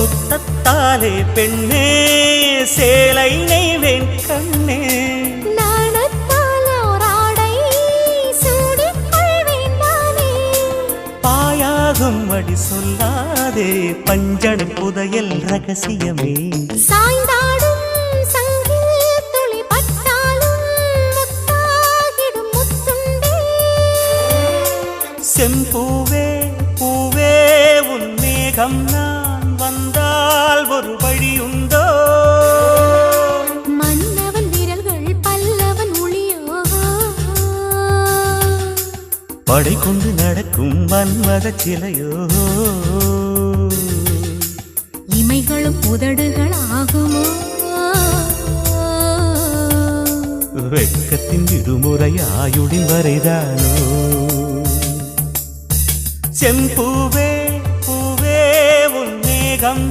முத்தத்தாலே பெண்ணே சேலை நெய்வேன் கண்ணே பாயாகும் அடி சொல்லாதே பஞ்சண புதையல் ரகசியமே சாய்ந்தாடும் சங்கில் துளி பட்டாலும் முத்தாகிடும் முத்துண்டே செம்பூவே பூவே உன் மேகம் நான் வந்தால் ஒரு வழியுண்டோ மன்னவன் விரல்கள் பல்லவன் ஒளியோ படை கொண்டு நடக்கும் மன்மத சிலையோ இமைகளும் உதடுகள் ஆகுமோ வெட்கத்தின் விடுமுறை ஆயுடின் வரைதானோ செம்பூவே பூவே உன் மேகம்